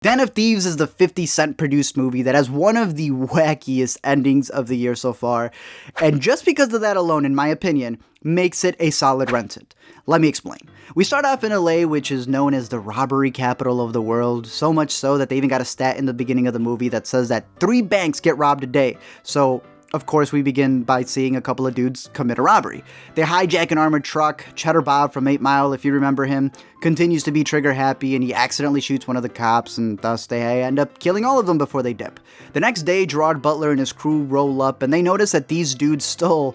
Den of Thieves is the 50 Cent produced movie that has one of the wackiest endings of the year so far, and just because of that alone, in my opinion, makes it a solid rented. Let me explain. We start off in LA, which is known as the robbery capital of the world, so much so that they even got a stat in the beginning of the movie that says that 3 banks get robbed a day. So of course, we begin by seeing a couple of dudes commit a robbery. They hijack an armored truck. Cheddar Bob from 8 Mile, if you remember him, continues to be trigger happy, and he accidentally shoots one of the cops, and thus they end up killing all of them before they dip. The next day, Gerard, Butler, and his crew roll up, and they notice that these dudes stole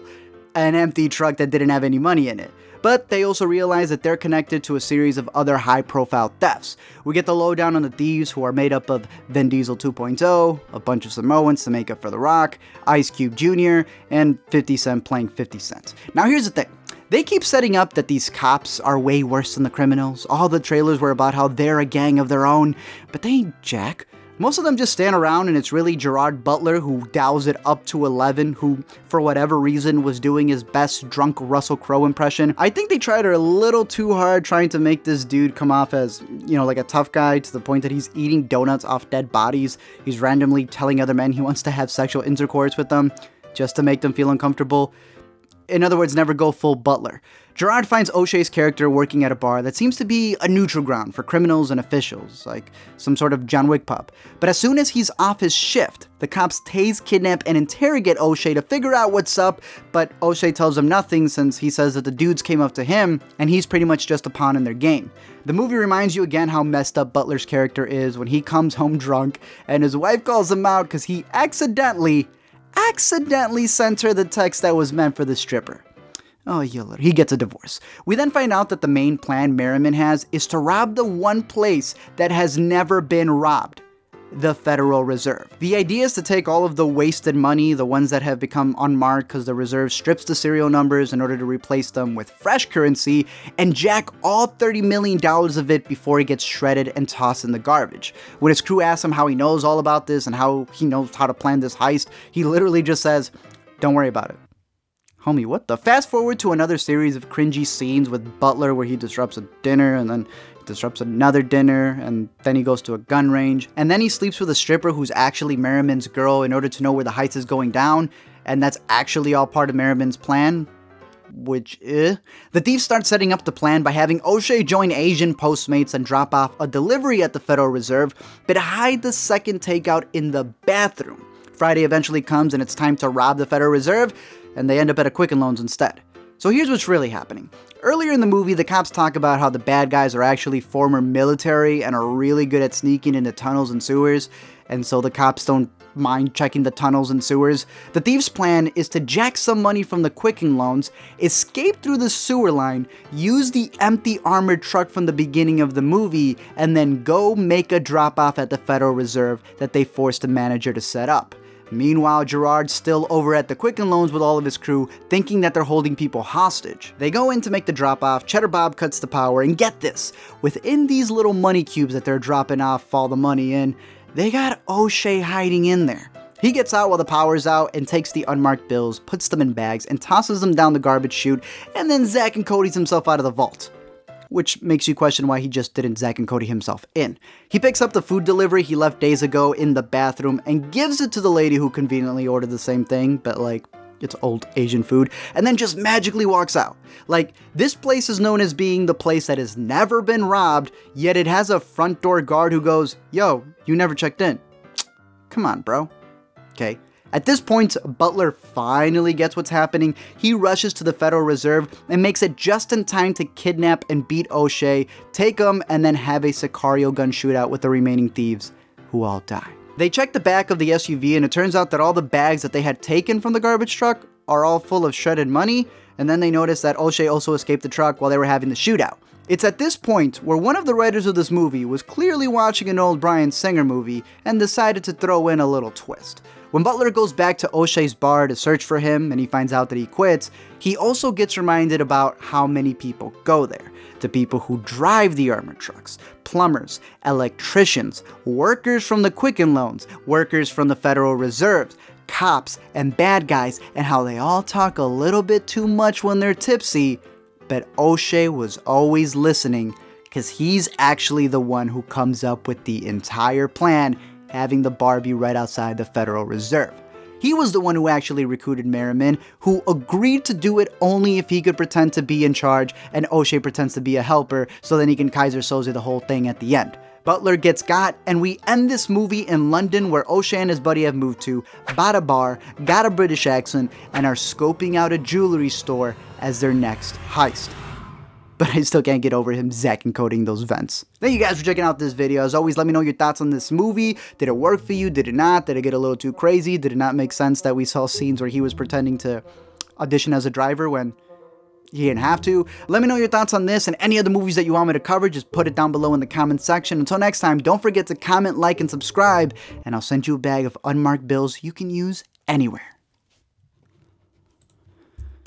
an empty truck that didn't have any money in it. But they also realize that they're connected to a series of other high-profile thefts. We get the lowdown on the thieves, who are made up of Vin Diesel 2.0, a bunch of Samoans to make up for The Rock, Ice Cube Jr., and 50 Cent playing 50 Cent. Now here's the thing. They keep setting up that these cops are way worse than the criminals. All the trailers were about how they're a gang of their own, but they ain't jack. Most of them just stand around, and it's really Gerard Butler who dials it up to 11, who, for whatever reason, was doing his best drunk Russell Crowe impression. I think they tried a little too hard trying to make this dude come off as, like a tough guy, to the point that he's eating donuts off dead bodies. He's randomly telling other men he wants to have sexual intercourse with them, just to make them feel uncomfortable. In other words, never go full Butler. Gerard finds OShea's character working at a bar that seems to be a neutral ground for criminals and officials, like some sort of John Wick pub. But as soon as he's off his shift, the cops tase, kidnap, and interrogate OShea to figure out what's up, but OShea tells them nothing since he says that the dudes came up to him, and he's pretty much just a pawn in their game. The movie reminds you again how messed up Butler's character is when he comes home drunk, and his wife calls him out because he accidentally sent her the text that was meant for the stripper. Oh, he gets a divorce. We then find out that the main plan Merriman has is to rob the one place that has never been robbed, the Federal Reserve. The idea is to take all of the wasted money, the ones that have become unmarked because the Reserve strips the serial numbers in order to replace them with fresh currency, and jack all $30 million of it before it gets shredded and tossed in the garbage. When his crew asks him how he knows all about this and how he knows how to plan this heist, he literally just says, "Don't worry about it." Homie, what the? Fast forward to another series of cringy scenes with Butler where he disrupts a dinner and then disrupts another dinner, and then he goes to a gun range, and then he sleeps with a stripper who's actually Merriman's girl in order to know where the heist is going down, and that's actually all part of Merriman's plan. The thieves start setting up the plan by having OShea join Asian Postmates and drop off a delivery at the Federal Reserve, but hide the second takeout in the bathroom. Friday eventually comes and it's time to rob the Federal Reserve, and they end up at a Quicken Loans instead. So here's what's really happening. Earlier in the movie, the cops talk about how the bad guys are actually former military and are really good at sneaking into tunnels and sewers, and so the cops don't mind checking the tunnels and sewers. The thieves' plan is to jack some money from the Quicken Loans, escape through the sewer line, use the empty armored truck from the beginning of the movie, and then go make a drop-off at the Federal Reserve that they forced the manager to set up. Meanwhile, Gerard's still over at the Quicken Loans with all of his crew, thinking that they're holding people hostage. They go in to make the drop-off, Cheddar Bob cuts the power, and get this, within these little money cubes that they're dropping off all the money in, they got OShea hiding in there. He gets out while the power's out and takes the unmarked bills, puts them in bags, and tosses them down the garbage chute, and then Zack and Cody's himself out of the vault. Which makes you question why he just didn't Zack and Cody himself in. He picks up the food delivery he left days ago in the bathroom and gives it to the lady who conveniently ordered the same thing, but it's old Asian food, and then just magically walks out. This place is known as being the place that has never been robbed, yet it has a front door guard who goes, "Yo, you never checked in." Come on, bro. Okay. At this point, Butler finally gets what's happening. He rushes to the Federal Reserve and makes it just in time to kidnap and beat OShea, take him, and then have a Sicario gun shootout with the remaining thieves, who all die. They check the back of the SUV, and it turns out that all the bags that they had taken from the garbage truck are all full of shredded money, and then they notice that OShea also escaped the truck while they were having the shootout. It's at this point where one of the writers of this movie was clearly watching an old Bryan Singer movie and decided to throw in a little twist. When Butler goes back to OShea's bar to search for him and he finds out that he quits, he also gets reminded about how many people go there. The people who drive the armored trucks, plumbers, electricians, workers from the Quicken Loans, workers from the Federal Reserve, cops, and bad guys, and how they all talk a little bit too much when they're tipsy, but OShea was always listening because he's actually the one who comes up with the entire plan, having the bar be right outside the Federal Reserve. He was the one who actually recruited Merriman, who agreed to do it only if he could pretend to be in charge and OShea pretends to be a helper, so then he can Kaiser Soze the whole thing at the end. Butler gets got, and we end this movie in London, where OShea and his buddy have moved to, bought a bar, got a British accent, and are scoping out a jewelry store as their next heist. But I still can't get over him Zack encoding those vents. Thank you guys for checking out this video. As always, let me know your thoughts on this movie. Did it work for you? Did it not? Did it get a little too crazy? Did it not make sense that we saw scenes where he was pretending to audition as a driver when he didn't have to? Let me know your thoughts on this and any other movies that you want me to cover. Just put it down below in the comment section. Until next time, don't forget to comment, like, and subscribe, and I'll send you a bag of unmarked bills you can use anywhere.